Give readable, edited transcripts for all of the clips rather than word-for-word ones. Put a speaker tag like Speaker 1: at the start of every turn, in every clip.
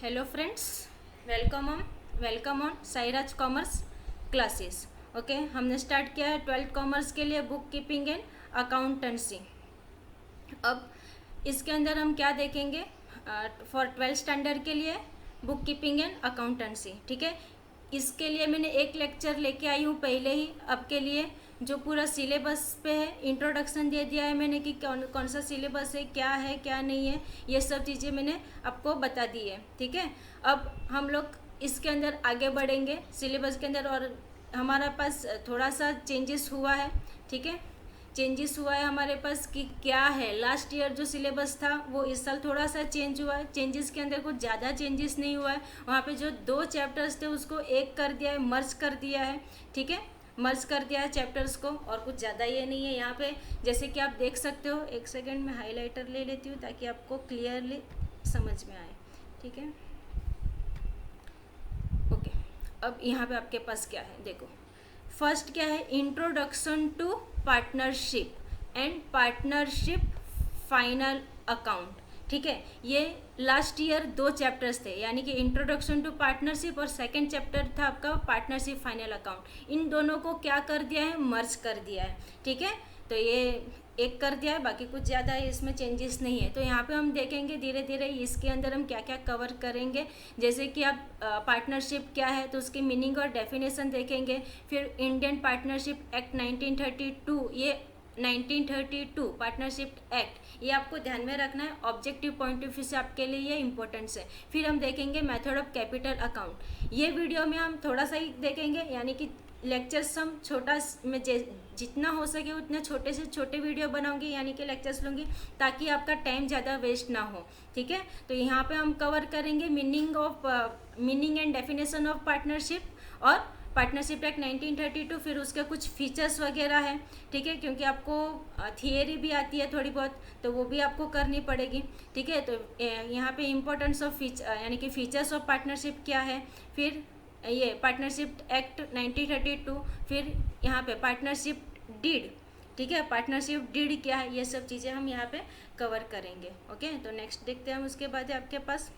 Speaker 1: Hello friends, welcome on Sairaj commerce classes. Okay, हमने start किया है 12th कॉमर्स के लिए बुक कीपिंग एंड अकाउंटेंसी। अब इसके अंदर हम क्या देखेंगे फॉर 12th स्टैंडर्ड के लिए बुक कीपिंग एंड अकाउंटेंसी। ठीक है, इसके लिए मैंने एक लेक्चर लेके आई हूँ पहले ही आपके लिए, जो पूरा सिलेबस पे है। इंट्रोडक्शन दे दिया है मैंने कि कौन कौन सा सिलेबस है क्या नहीं है, ये सब चीज़ें मैंने आपको बता दी है। ठीक है, अब हम लोग इसके अंदर आगे बढ़ेंगे सिलेबस के अंदर, और हमारा पास थोड़ा सा चेंजेस हुआ है। ठीक है, चेंजेस हुआ है हमारे पास कि क्या है, लास्ट ईयर जो सिलेबस था वो इस साल थोड़ा सा चेंज हुआ है। चेंजेस के अंदर कुछ ज़्यादा चेंजेस नहीं हुआ है। वहाँ पे जो 2 चैप्टर्स थे उसको एक कर दिया है, मर्ज कर दिया है। ठीक है, मर्ज कर दिया है चैप्टर्स को, और कुछ ज़्यादा ये नहीं है यहाँ पे। जैसे कि आप देख सकते हो, एक सेकेंड में हाईलाइटर ले लेती हूँ ताकि आपको क्लियरली समझ में आए। ठीक है, ओके। अब यहाँ पे आपके पास क्या है, देखो। फर्स्ट क्या है, introduction to partnership and partnership final account. ठीक है, ये लास्ट ईयर 2 चैप्टर्स थे, यानी कि इंट्रोडक्शन टू पार्टनरशिप और सेकंड चैप्टर था आपका पार्टनरशिप फाइनल अकाउंट। इन दोनों को क्या कर दिया है, मर्ज कर दिया है। ठीक है, तो ये एक कर दिया है, बाकी कुछ ज़्यादा है इसमें चेंजेस नहीं है। तो यहाँ पे हम देखेंगे धीरे धीरे इसके अंदर हम क्या क्या कवर करेंगे। जैसे कि आप पार्टनरशिप क्या है तो उसकी मीनिंग और डेफिनेशन देखेंगे। फिर इंडियन पार्टनरशिप एक्ट 1932, ये 1932 पार्टनरशिप एक्ट, ये आपको ध्यान में रखना है। ऑब्जेक्टिव पॉइंट ऑफ व्यू से आपके लिए ये इंपॉर्टेंस है। फिर हम देखेंगे मेथड ऑफ कैपिटल अकाउंट। ये वीडियो में हम थोड़ा सा ही देखेंगे, यानी कि लेक्चर्स हम छोटा में जितना हो सके उतना छोटे से छोटे वीडियो बनाऊंगी, यानी कि लेक्चर्स लूँगी, ताकि आपका टाइम ज़्यादा वेस्ट ना हो। ठीक है, तो यहाँ पे हम कवर करेंगे meaning and definition of partnership और पार्टनरशिप एक्ट 1932। फिर उसके कुछ फीचर्स वगैरह हैं। ठीक है, क्योंकि आपको थियरी भी आती है थोड़ी बहुत, तो वो भी आपको करनी पड़ेगी। ठीक है, तो यहाँ पे इम्पोर्टेंस ऑफ यानी कि फीचर्स ऑफ पार्टनरशिप क्या है, फिर ये पार्टनरशिप एक्ट 1932, फिर यहाँ पे पार्टनरशिप डीड। ठीक है, पार्टनरशिप डीड क्या है, ये सब चीज़ें हम यहाँ पे कवर करेंगे। ओके, तो नेक्स्ट देखते हैं हम। उसके बाद है आपके पास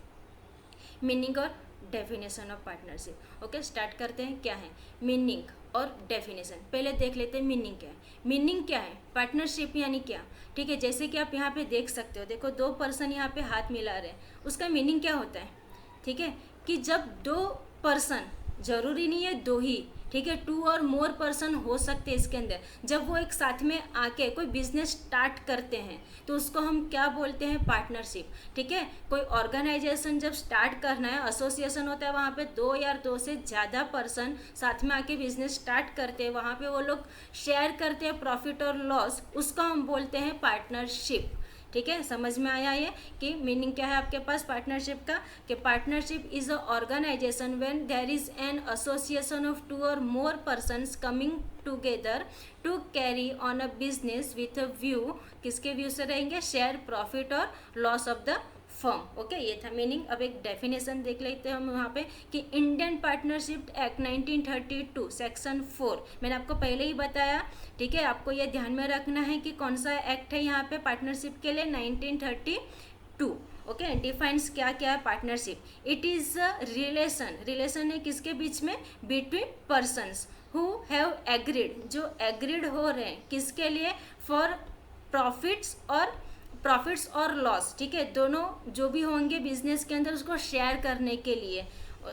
Speaker 1: मीनिंग और definition of partnership. Okay, start करते हैं। क्या है मीनिंग और डेफिनेशन, पहले देख लेते हैं मीनिंग क्या है। मीनिंग क्या है, पार्टनरशिप यानी क्या। ठीक है, जैसे कि आप यहाँ पे देख सकते हो, देखो 2 पर्सन यहाँ पे हाथ मिला रहे हैं, उसका मीनिंग क्या होता है। ठीक है, कि जब 2 पर्सन, जरूरी नहीं है 2 ही, ठीक है, 2 और मोर पर्सन हो सकते हैं इसके अंदर, जब वो एक साथ में आके कोई बिजनेस स्टार्ट करते हैं तो उसको हम क्या बोलते हैं, पार्टनरशिप। ठीक है, कोई ऑर्गेनाइजेशन जब स्टार्ट करना है, एसोसिएशन होता है, वहाँ पे 2 या 2 से ज़्यादा पर्सन साथ में आके बिजनेस स्टार्ट करते हैं, वहाँ पे वो लोग शेयर करते हैं प्रॉफिट और लॉस, उसको हम बोलते हैं पार्टनरशिप। ठीक है, समझ में आया ये कि मीनिंग क्या है आपके पास पार्टनरशिप का, कि partnership is a organisation when there is an association of 2 और more persons coming together to carry on a business with a view, किसके व्यू से रहेंगे, शेयर प्रॉफिट और loss of the firm. Okay, ये था meaning. अब एक definition देख लेते हैं हम वहाँ पे कि इंडियन पार्टनरशिप एक्ट 1932 सेक्शन 4, मैंने आपको पहले ही बताया। ठीक है, आपको ये ध्यान में रखना है कि कौन सा एक्ट है यहाँ पे पार्टनरशिप के लिए, 1932। ओके, डिफाइंस क्या क्या है पार्टनरशिप। इट इज रिलेशन है किसके बीच में, between persons who have agreed, जो एग्रीड हो रहे हैं किसके लिए, फॉर प्रॉफिट्स और लॉस। ठीक है, दोनों जो भी होंगे बिजनेस के अंदर उसको शेयर करने के लिए,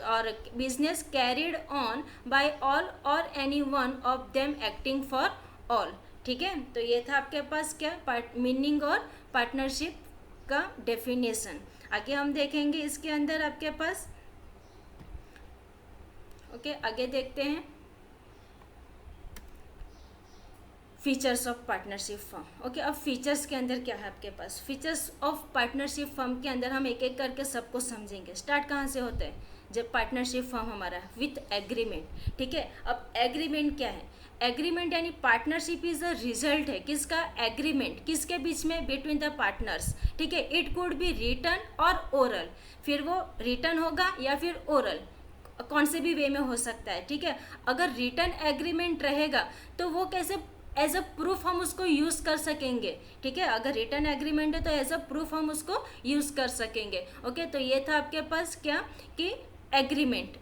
Speaker 1: और business carried on by all और any one of them acting for all. ठीक है, तो ये था आपके पास क्या मीनिंग और पार्टनरशिप का डेफिनेशन। आगे हम देखेंगे इसके अंदर आपके पास। ओके, आगे देखते हैं features of partnership firm. Okay, अब फीचर्स के अंदर क्या है आपके पास, फीचर्स ऑफ पार्टनरशिप फर्म के अंदर हम एक एक करके सबको समझेंगे। स्टार्ट कहाँ से होता है, जब पार्टनरशिप फर्म हमारा विथ एग्रीमेंट। ठीक है, अब एग्रीमेंट क्या है, एग्रीमेंट यानी पार्टनरशिप इज अ रिजल्ट है किसका, एग्रीमेंट, किसके बीच में, बिटवीन द पार्टनर्स। ठीक है, इट कुड बी रिटन और ओरल, फिर वो रिटन होगा या फिर ओरल, कौन से भी वे में हो सकता है। ठीक है, अगर रिटन एग्रीमेंट रहेगा तो वो कैसे एज अ प्रूफ हम उसको यूज़ कर सकेंगे, ठीक है। अगर रिटर्न एग्रीमेंट है तो एज अ प्रूफ हम उसको यूज़ कर सकेंगे। ओके, तो ये था आपके पास क्या कि agreement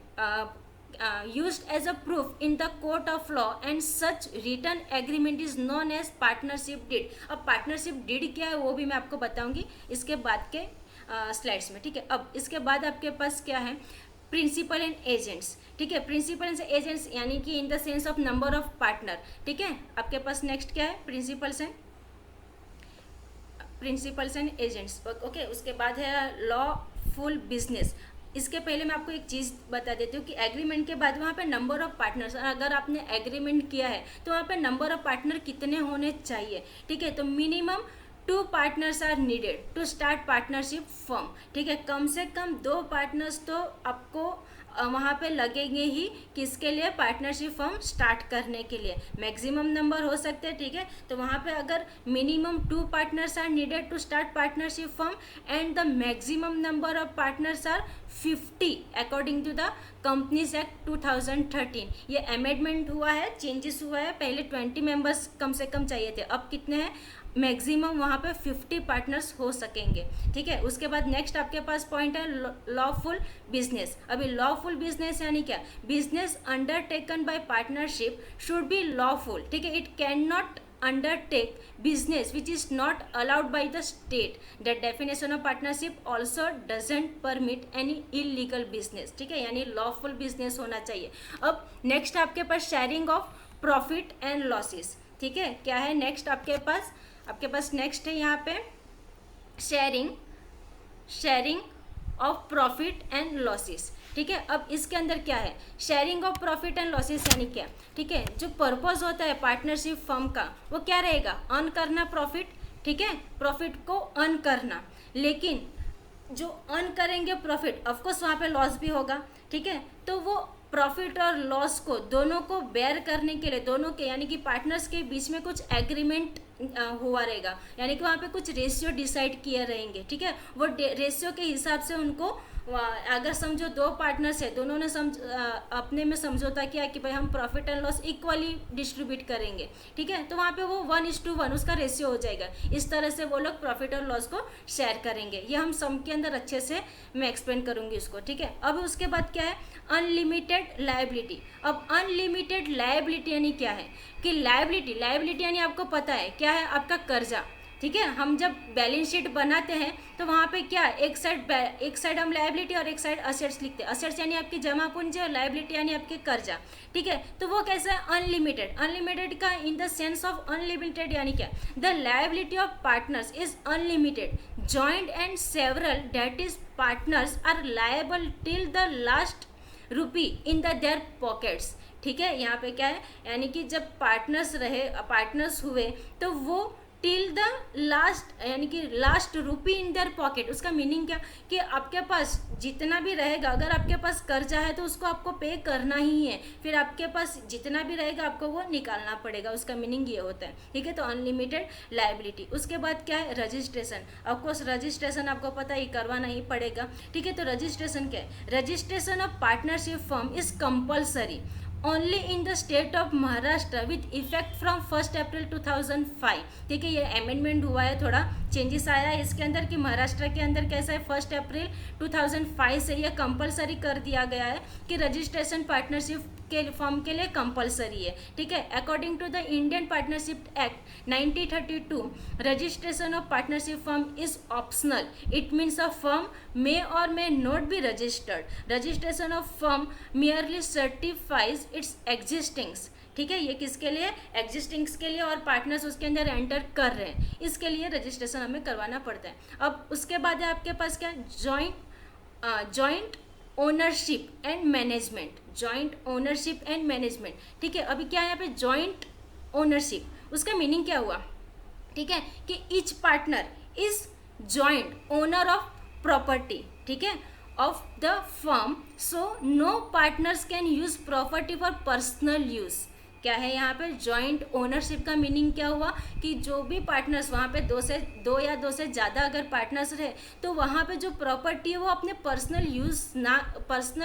Speaker 1: used as a proof in the court of law and such written agreement is known as partnership deed। अब partnership deed क्या है वो भी मैं आपको बताऊंगी इसके बाद के स्लाइड्स में, ठीक है। अब इसके बाद आपके पास क्या है, प्रिंसिपल एंड एजेंट्स, ठीक है। प्रिंसिपल एंड एजेंट्स यानी कि इन the sense of number of partner, ठीक है। आपके पास नेक्स्ट क्या है, प्रिंसिपल्स एंड एजेंट्स, ओके। उसके बाद है लॉफुल बिजनेस। इसके पहले मैं आपको एक चीज़ बता देती हूँ कि एग्रीमेंट के बाद वहाँ पे नंबर ऑफ पार्टनर्स, अगर आपने एग्रीमेंट किया है तो वहाँ पे नंबर ऑफ पार्टनर कितने होने चाहिए, ठीक है। तो minimum 2 partners are needed to start partnership firm, ठीक है। कम से कम 2 पार्टनर्स तो आपको वहाँ पे लगेंगे ही किसके लिए, पार्टनरशिप फर्म स्टार्ट करने के लिए। मैक्सिमम नंबर हो सकते हैं, ठीक है। तो वहाँ पे अगर minimum 2 partners are needed to start partnership firm and the maximum number of partners are 50 according to the companies act 2013। ये अमेंडमेंट हुआ है, चेंजेस हुआ है। पहले 20 मेंबर्स कम से कम चाहिए थे, अब कितने हैं, मैक्सिमम वहाँ पे 50 पार्टनर्स हो सकेंगे, ठीक है। उसके बाद नेक्स्ट आपके पास पॉइंट है लॉफुल बिजनेस। अभी लॉफुल बिजनेस यानी क्या, business undertaken by partnership should be lawful, ठीक है। It can not undertake business which is not allowed by the state. The definition of partnership also doesn't permit any illegal business, ठीक है। यानी lawful business होना चाहिए। अब next आपके पास sharing of profit and losses, ठीक है। क्या है नेक्स्ट आपके पास नेक्स्ट है यहाँ पे sharing of profit and losses, ठीक है। अब इसके अंदर क्या है, sharing of profit and losses यानी क्या, ठीक है। जो पर्पस होता है पार्टनरशिप फर्म का वो क्या रहेगा, अर्न करना प्रॉफिट, ठीक है, प्रॉफिट को अर्न करना। लेकिन जो अर्न करेंगे प्रॉफिट, ऑफकोर्स वहाँ पे लॉस भी होगा, ठीक है। तो वो प्रॉफिट और लॉस को दोनों को बेयर करने के लिए दोनों के यानी कि पार्टनर्स के बीच में कुछ एग्रीमेंट हुआ रहेगा, यानी कि वहाँ पे कुछ रेशियो डिसाइड किए रहेंगे, ठीक है। वो रेशियो के हिसाब से उनको, अगर समझो 2 पार्टनर्स है, दोनों ने अपने में समझौता किया कि भाई हम profit and loss equally distribute करेंगे, ठीक है। तो वहाँ पे वो 1:1 उसका रेशियो हो जाएगा। इस तरह से वो लोग प्रॉफिट और लॉस को शेयर करेंगे। ये हम सम के अंदर अच्छे से मैं एक्सप्लेन करूँगी उसको, ठीक है। अब उसके बाद क्या है, अनलिमिटेड लायबिलिटी। अब अनलिमिटेड लायबिलिटी यानी क्या है कि लायबिलिटी यानी आपको पता है क्या है, आपका कर्जा, ठीक है। हम जब बैलेंस शीट बनाते हैं तो वहाँ पे क्या, एक साइड हम लायबिलिटी और एक साइड असेट्स लिखते हैं। असेट्स यानी आपकी जमा पूंजी और लायबिलिटी यानी आपके कर्जा, ठीक है। तो वो कैसा है, अनलिमिटेड का in the sense of unlimited यानी क्या, the liability of partners is unlimited, joint and several debt is partners are liable till the last rupee in the their pockets, ठीक है। यहाँ पे क्या है, यानी कि जब पार्टनर्स हुए तो वो टिल द लास्ट यानी कि last rupee in their pocket. उसका मीनिंग क्या कि आपके पास जितना भी रहेगा, अगर आपके पास कर्जा है तो उसको आपको पे करना ही है, फिर आपके पास जितना भी रहेगा आपको वो निकालना पड़ेगा। उसका मीनिंग ये होता है, ठीक है। तो अनलिमिटेड लायबिलिटी। उसके बाद क्या है, रजिस्ट्रेशन। ऑफकोर्स रजिस्ट्रेशन आपको पता ही करवाना ही पड़ेगा, ठीक है। तो रजिस्ट्रेशन क्या है, registration of partnership firm is compulsory only in the state of Maharashtra with effect from 1 अप्रैल 2005, ठीक है। ये अमेंडमेंट हुआ है, थोड़ा चेंजेस आया है इसके अंदर कि महाराष्ट्र के अंदर कैसा है, 1 अप्रैल 2005 से ये कंपलसरी कर दिया गया है कि रजिस्ट्रेशन पार्टनरशिप के फर्म के लिए कंपलसरी है, ठीक है। According to the Indian partnership act 1932, registration of partnership firm is optional. It means a firm may और may not be registered. Registration of firm merely certifies its existence, ठीक है। ये किसके लिए, एग्जिस्टिंग्स के लिए, और पार्टनर्स उसके अंदर एंटर कर रहे हैं, इसके लिए रजिस्ट्रेशन हमें करवाना पड़ता है। अब उसके बाद है आपके पास क्या, जॉइंट ओनरशिप एंड मैनेजमेंट, ठीक है। अभी क्या है यहाँ पे जॉइंट ओनरशिप, उसका मीनिंग क्या हुआ, ठीक है, कि each partner is joint owner of property, ठीक है, of the firm, so no partners can use property for personal use। क्या है यहाँ पे जॉइंट ओनरशिप का मीनिंग क्या हुआ कि जो भी पार्टनर्स वहाँ पे दो या दो से ज़्यादा अगर पार्टनर्स रहे तो वहाँ पे जो प्रॉपर्टी है वो अपने पर्सनल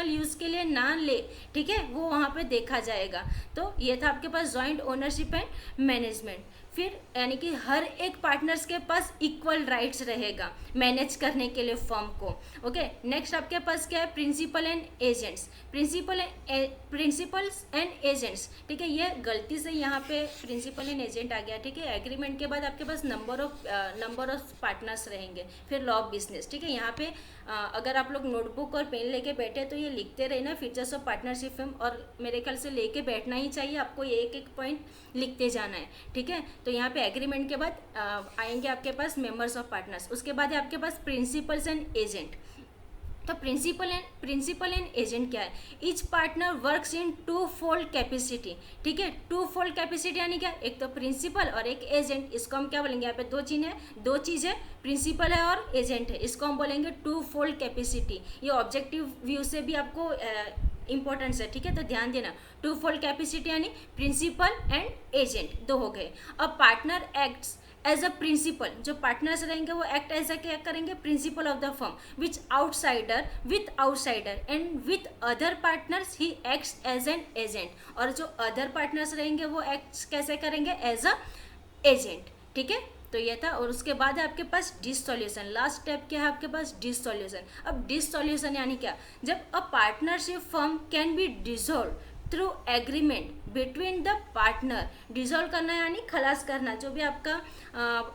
Speaker 1: यूज़ के लिए ना ले, ठीक है, वो वहाँ पे देखा जाएगा। तो ये था आपके पास जॉइंट ओनरशिप एंड मैनेजमेंट। फिर यानी कि हर एक पार्टनर्स के पास इक्वल राइट्स रहेगा मैनेज करने के लिए फर्म को। ओके, नेक्स्ट आपके पास क्या है, principal and agents. Principals and agents, ठीक है, ये गलती से यहाँ पे प्रिंसिपल एंड एजेंट आ गया, ठीक है। एग्रीमेंट के बाद आपके पास नंबर ऑफ पार्टनर्स रहेंगे। फिर लॉ ऑफ बिजनेस, ठीक है, यहाँ पे अगर आप लोग नोटबुक और पेन लेके बैठे तो ये लिखते रहे ना, फीचर्स ऑफ पार्टनरशिप फर्म, और मेरे ख्याल से लेके बैठना ही चाहिए आपको, ये एक एक पॉइंट लिखते जाना है, ठीक है। तो यहाँ पे एग्रीमेंट के बाद आएंगे आपके पास मेंबर्स ऑफ पार्टनर्स, उसके बाद है आपके पास प्रिंसिपल्स एंड एजेंट। तो प्रिंसिपल एंड एजेंट क्या है, each partner works in two fold capacity, ठीक है। टू फोल्ड कैपेसिटी यानी क्या, एक तो प्रिंसिपल और एक एजेंट, इसको हम क्या बोलेंगे, यहाँ पे दो चीज़ है, प्रिंसिपल है और एजेंट है, इसको हम बोलेंगे टू फोल्ड कैपेसिटी। ये ऑब्जेक्टिव व्यू से भी आपको इंपॉर्टेंस है, ठीक है, तो ध्यान देना। टू फोल्ड कैपेसिटी यानी प्रिंसिपल एंड एजेंट दो हो गए। अब partner acts as a principal, जो पार्टनर्स रहेंगे वो एक्ट एज अ क्या करेंगे, principal of the firm, which outsider and with other partners he acts as an agent, और जो अदर पार्टनर्स रहेंगे वो एक्ट कैसे करेंगे, एज अ एजेंट, ठीक है। तो ये था, और उसके बाद है आपके पास डिसोल्यूशन। लास्ट स्टेप क्या है आपके पास, डिसोल्यूशन। अब डिसोल्यूशन यानी क्या, जब a partnership firm can be dissolve through agreement between the partner. Dissolve करना यानी खलास करना, जो भी आपका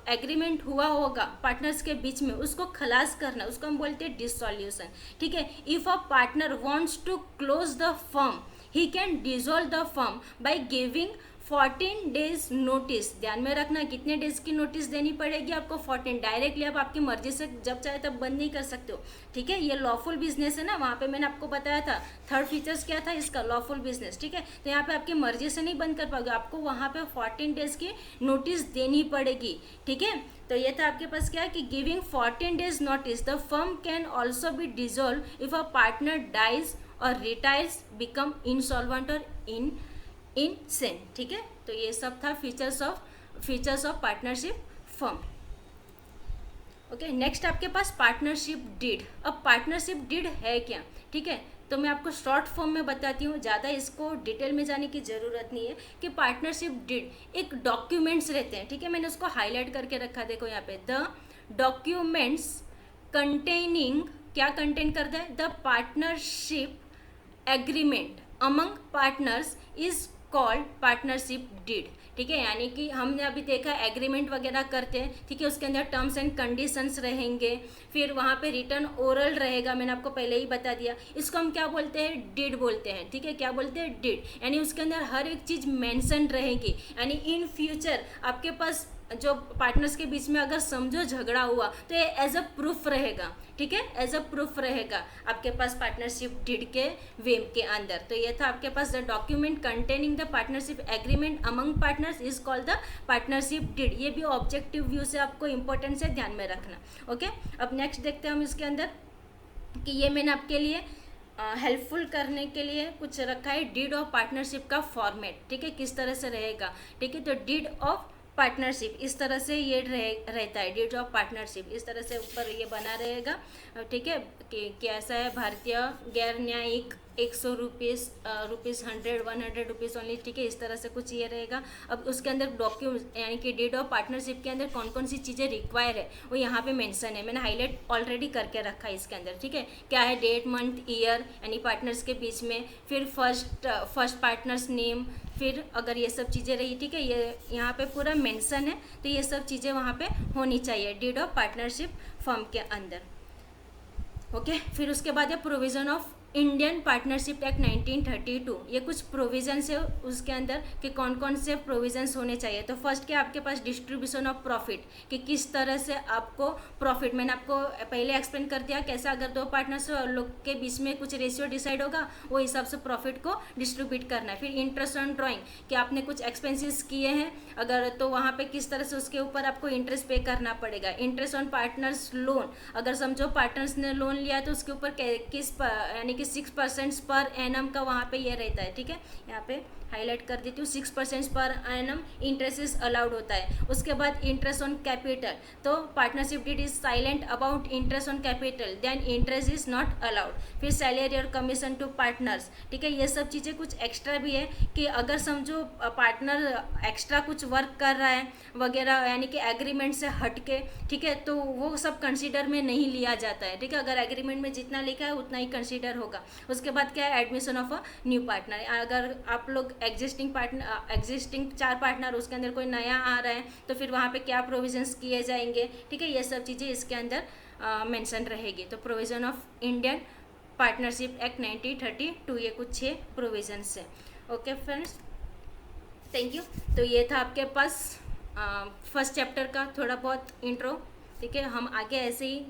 Speaker 1: एग्रीमेंट हुआ होगा पार्टनर्स के बीच में उसको खलास करना, उसको हम बोलते हैं डिसोल्यूशन, ठीक है। If a partner wants to close the firm he can dissolve the firm by giving 14 days notice. ध्यान में रखना कितने डेज की नोटिस देनी पड़ेगी आपको, 14। डायरेक्टली आप आपकी मर्जी से जब चाहे तब बंद नहीं कर सकते हो, ठीक है। ये लॉफुल बिजनेस है ना, वहाँ पे मैंने आपको बताया था थर्ड फीचर्स क्या था इसका, लॉफुल बिजनेस, ठीक है। तो यहाँ पे आपकी मर्जी से नहीं बंद कर पाओगे, आपको वहाँ पे 14 डेज की नोटिस देनी पड़ेगी, ठीक है। तो ये था आपके पास क्या है कि giving 14 days notice the firm can also be dissolve if a partner dies और रिटायर्स, बिकम इंसॉल्वेंट और इनसेंट, ठीक है। तो ये सब था features of partnership firm. Okay, next आपके पास पार्टनरशिप डीड। अब पार्टनरशिप डीड है क्या, ठीक है, तो मैं आपको शॉर्ट फॉर्म में बताती हूँ, ज़्यादा इसको डिटेल में जाने की ज़रूरत नहीं है। कि पार्टनरशिप डीड एक डॉक्यूमेंट्स रहते हैं, ठीक है, मैंने उसको हाईलाइट करके रखा, देखो यहाँ पे, द डॉक्यूमेंट्स कंटेनिंग, क्या कंटेन करता है, the partnership agreement among partners is called partnership deed, ठीक है। यानी कि हमने अभी देखा एग्रीमेंट वगैरह करते हैं, ठीक है, उसके अंदर टर्म्स एंड कंडीशंस रहेंगे, फिर वहाँ पे रिटर्न ओरल रहेगा, मैंने आपको पहले ही बता दिया, इसको हम क्या बोलते हैं, डीड बोलते हैं, ठीक है। क्या बोलते हैं, डीड, यानी उसके अंदर हर एक चीज़ मेंशन रहेगी, यानी इन फ्यूचर आपके पास जो पार्टनर्स के बीच में अगर समझो झगड़ा हुआ तो ये एज अ प्रूफ रहेगा, ठीक है, एज अ प्रूफ रहेगा आपके पास पार्टनरशिप डीड के वे के अंदर। तो ये था आपके पास the document containing the partnership agreement among partners is called the partnership deed. ये भी ऑब्जेक्टिव व्यू से आपको इंपॉर्टेंस है, ध्यान में रखना। ओके, अब नेक्स्ट देखते हैं हम इसके अंदर कि ये मैंने आपके लिए हेल्पफुल करने के लिए कुछ रखा है, डीड ऑफ पार्टनरशिप का फॉर्मेट, ठीक है, किस तरह से रहेगा, ठीक है। तो डीड ऑफ पार्टनरशिप इस तरह से ये रहता है, डीड ऑफ पार्टनरशिप इस तरह से ऊपर ये बना रहेगा, ठीक है, कि कैसा है, भारतीय गैर न्यायिक 100 रुपीज़ 100 रुपीज़ ओनली, ठीक है, इस तरह से कुछ ये रहेगा। अब उसके अंदर डॉक्यूमेंट यानी कि डीड ऑफ पार्टनरशिप के अंदर कौन कौन सी चीज़ें रिक्वायर है वो यहाँ पे मेंशन है, मैंने हाईलाइट ऑलरेडी करके रखा है इसके अंदर, ठीक है। क्या है, डेट, मंथ, ईयर यानी पार्टनर्स के बीच में, फिर फर्स्ट पार्टनर्स नेम, फिर अगर ये सब चीज़ें रही, ठीक है, ये यहाँ पे पूरा मेंशन है, तो ये सब चीज़ें वहाँ पे होनी चाहिए डीड ऑफ पार्टनरशिप फर्म के अंदर। ओके, फिर उसके बाद है provision of Indian partnership act 1932। ये कुछ प्रोविजंस है उसके अंदर कि कौन कौन से प्रोविजंस होने चाहिए। तो फर्स्ट क्या आपके पास डिस्ट्रीब्यूशन ऑफ प्रॉफिट, कि किस तरह से आपको प्रॉफिट, मैंने आपको पहले एक्सप्लेन कर दिया कैसे अगर दो पार्टनर्स लोग के बीच में कुछ रेशियो डिसाइड होगा वो हिसाब से प्रॉफिट को डिस्ट्रीब्यूट करना है। फिर इंटरेस्ट ऑन ड्राइंग, कि आपने कुछ एक्सपेंसेस किए हैं अगर तो वहाँ पे किस तरह से उसके ऊपर आपको इंटरेस्ट पे करना पड़ेगा। इंटरेस्ट ऑन पार्टनर्स लोन, अगर समझो पार्टनर्स ने लोन लिया तो उसके ऊपर किस यानी कि 6% पर एनम का वहाँ पे ये रहता है, ठीक है, यहाँ पे हाईलाइट कर देती हूँ, 6% per annum interest is allowed होता है। उसके बाद इंटरेस्ट ऑन कैपिटल, तो partnership deed is silent about interest on capital, then interest is not allowed. फिर सैलरी और कमीशन टू पार्टनर्स, ठीक है, ये सब चीज़ें कुछ एक्स्ट्रा भी है कि अगर समझो पार्टनर एक्स्ट्रा कुछ वर्क कर रहा है वगैरह, यानी कि एग्रीमेंट से हटके, ठीक है, तो वो सब कंसीडर में नहीं लिया जाता है, ठीक है। अगर एग्रीमेंट में जितना लिखा है उतना ही कंसीडर होगा। उसके बाद क्या है, admission of a new partner, अगर आप लोग एग्जिस्टिंग 4 पार्टनर, उसके अंदर कोई नया आ रहा है तो फिर वहाँ पे क्या प्रोविजंस किए जाएंगे, ठीक है, ये सब चीज़ें इसके अंदर मेंशन रहेगी। तो provision of Indian partnership act 1932, ये कुछ 6 प्रोविजंस है। Okay friends, thank you. तो ये था आपके पास फर्स्ट चैप्टर का थोड़ा बहुत इंट्रो, ठीक है। हम आगे ऐसे ही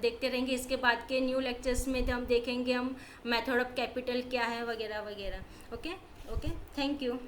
Speaker 1: देखते रहेंगे। इसके बाद के न्यू लेक्चर्स में हम देखेंगे हम मेथड ऑफ कैपिटल क्या है वगैरह वगैरह। Okay, thank you.